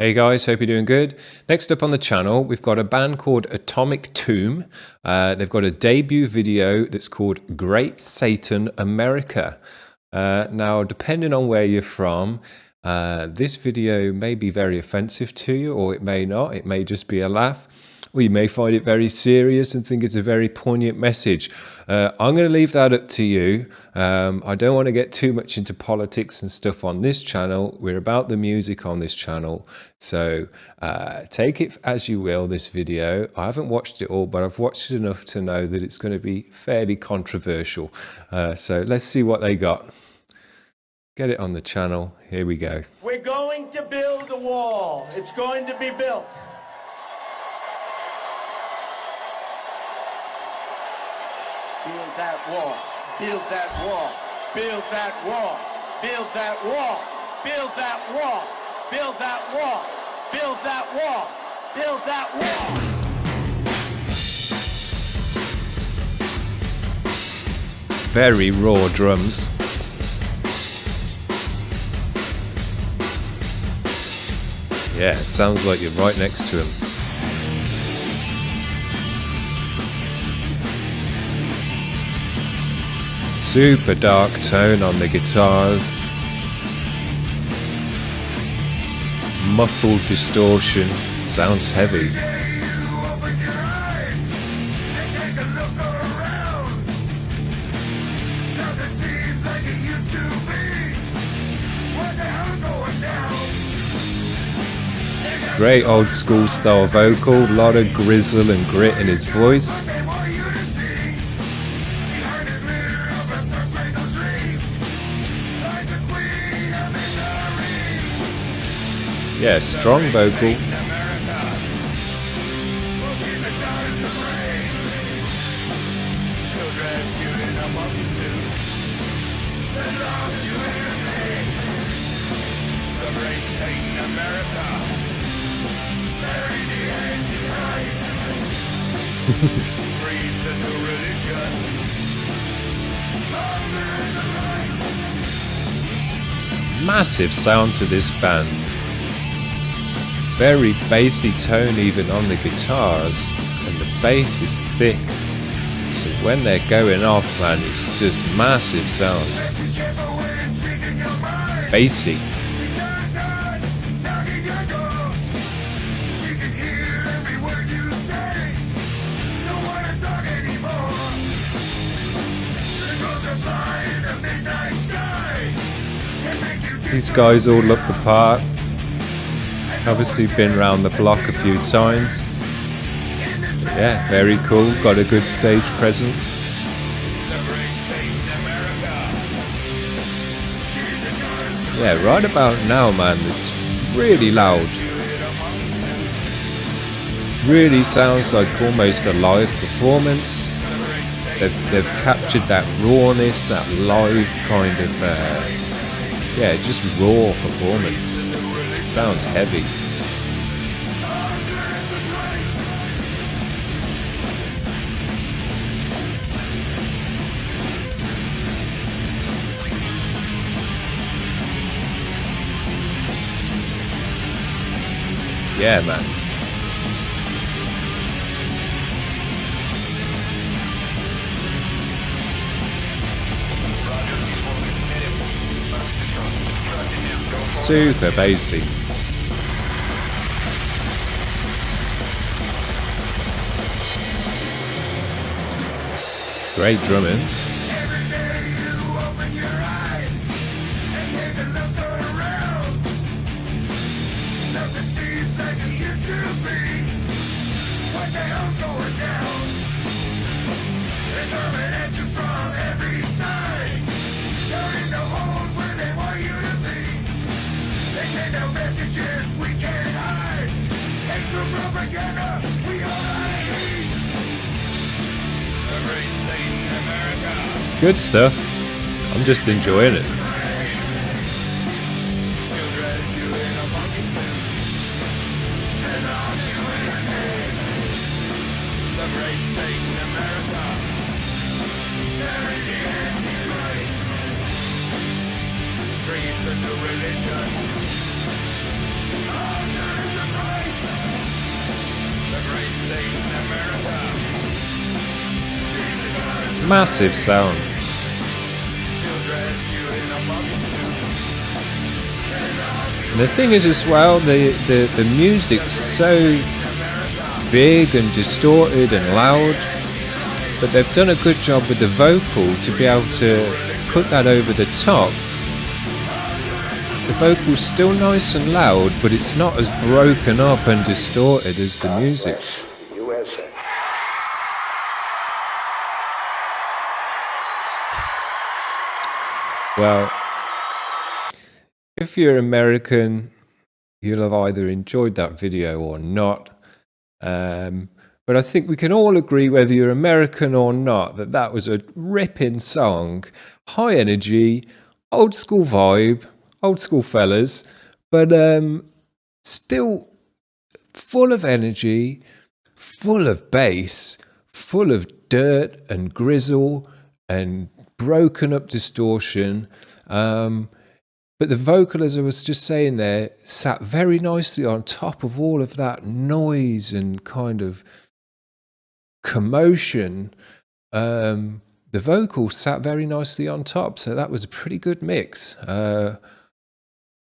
Hey guys, hope you're doing good. Next up on the channel, we've got a band called Atomic Tomb. They've got a debut video that's called Great Satan America. Now, depending on where you're from, this video may be very offensive to you, or it may not. It may just be a laugh. Or you may find it very serious and think it's a very poignant message. I'm going to leave that up to you. I don't want to get too much into politics and stuff on this channel. We're about the music on this channel. So take it as you will, this video. I haven't watched it all, but I've watched it enough to know that it's going to be fairly controversial. So let's see what they got. Get it on the channel. Here we go. We're going to build a wall. It's going to be built. Build that wall, build that wall, build that wall, build that wall, build that wall, build that wall, build that wall, build that wall. Very raw drums. Yeah, sounds like you're right next to him. Super dark tone on the guitars. Muffled distortion. Sounds heavy. Great old school style vocal. A lot of grizzle and grit in his voice. Yeah, strong vocal. Massive sound to this band. Very bassy tone even on the guitars, and the bass is thick, so when they're going off, man, it's just massive sound. Bassy. These guys all look the part. Obviously been around the block a few times. Yeah, very cool. Got a good stage presence. Yeah, right about now, man, it's really loud. Really sounds like almost a live performance. They've captured that rawness, that live kind of, yeah, just raw performance. It sounds heavy. Yeah, man. Super bassy. Great drumming. Good stuff. I'm just enjoying it. Massive sound. And the thing is as well, the music's so big and distorted and loud, but they've done a good job with the vocal to be able to put that over the top. The vocal's still nice and loud, but it's not as broken up and distorted as the music. USA. Well, if you're American, you'll have either enjoyed that video or not. But I think we can all agree, whether you're American or not, that that was a ripping song, high energy, old school vibe, old school fellas, but still full of energy, full of bass, full of dirt and grizzle and broken up distortion. But the vocal, as I was just saying there, sat very nicely on top of all of that noise and kind of commotion. The vocal sat very nicely on top, so that was a pretty good mix.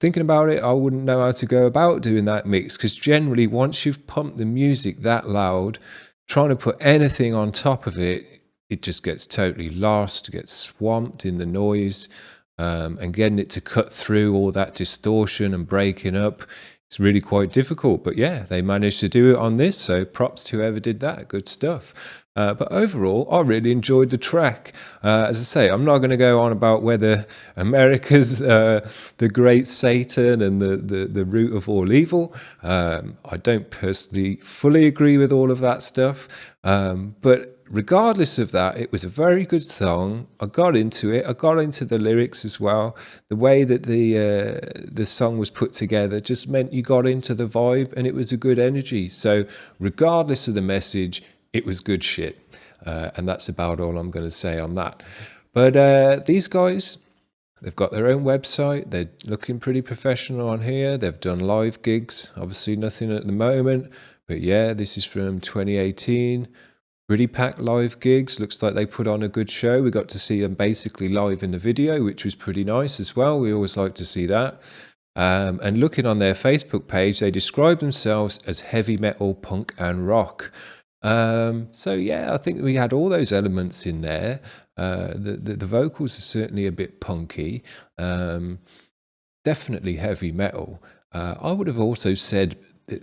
Thinking about it, I wouldn't know how to go about doing that mix, because generally once you've pumped the music that loud, trying to put anything on top of it, it just gets totally lost, gets swamped in the noise. And getting it to cut through all that distortion and breaking up, it's really quite difficult. But yeah, they managed to do it on this, so props to whoever did that. Good stuff. But overall, I really enjoyed the track. As I say, I'm not going to go on about whether America's the great Satan and the root of all evil. I don't personally fully agree with all of that stuff. But regardless of that, it was a very good song. I got into it. I got into the lyrics as well. The way that the song was put together just meant you got into the vibe, and it was a good energy. So regardless of the message, it was good shit. And that's about all I'm going to say on that. But these guys, they've got their own website. They're looking pretty professional on here. They've done live gigs. Obviously nothing at the moment. But yeah, this is from 2018. Pretty packed live gigs. Looks like they put on a good show. We got to see them basically live in the video, which was pretty nice as well. We always like to see that. And looking on their Facebook page, they describe themselves as heavy metal, punk and rock. So yeah, I think we had all those elements in there. The vocals are certainly a bit punky. Definitely heavy metal. I would have also said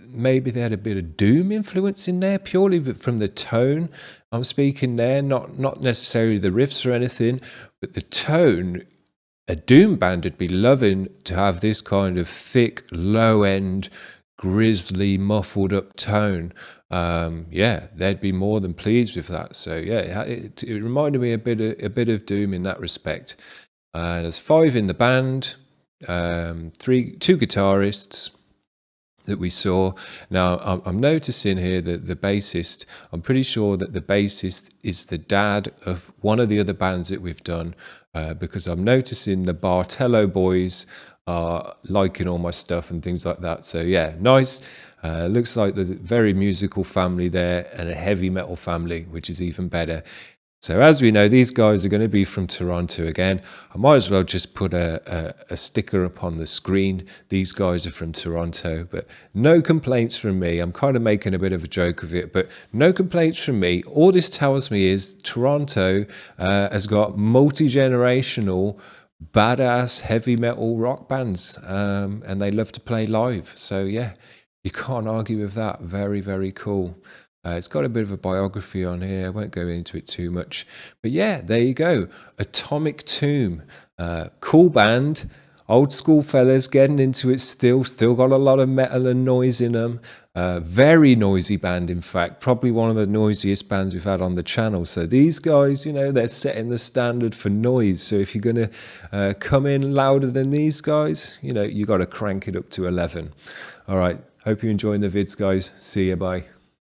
maybe they had a bit of doom influence in there, purely from the tone I'm speaking there, not necessarily the riffs or anything, but the tone. A doom band would be loving to have this kind of thick, low end, grisly, muffled up tone. Yeah, they'd be more than pleased with that. So yeah, it reminded me a bit of doom in that respect. There's 5 in the band, 2 guitarists that we saw. Now I'm noticing here that the bassist, I'm pretty sure that the bassist is the dad of one of the other bands that we've done, because I'm noticing the Bartello boys are liking all my stuff and things like that. So yeah, nice. Looks like the very musical family there, and a heavy metal family, which is even better. So as we know, these guys are going to be from Toronto again. I might as well just put a sticker up on the screen. These guys are from Toronto, but no complaints from me. I'm kind of making a bit of a joke of it, but no complaints from me. All this tells me is Toronto has got multi-generational, badass heavy metal rock bands, and they love to play live. So yeah, you can't argue with that. Very, very cool. It's got a bit of a biography on here. I won't go into it too much. But yeah, there you go. Atomic Tomb. Cool band. Old school fellas getting into it still got a lot of metal and noise in them. Very noisy band, in fact. Probably one of the noisiest bands we've had on the channel. So these guys, you know, they're setting the standard for noise. So if you're going to come in louder than these guys, you know, you got to crank it up to 11. All right. Hope you're enjoying the vids, guys. See you. Bye.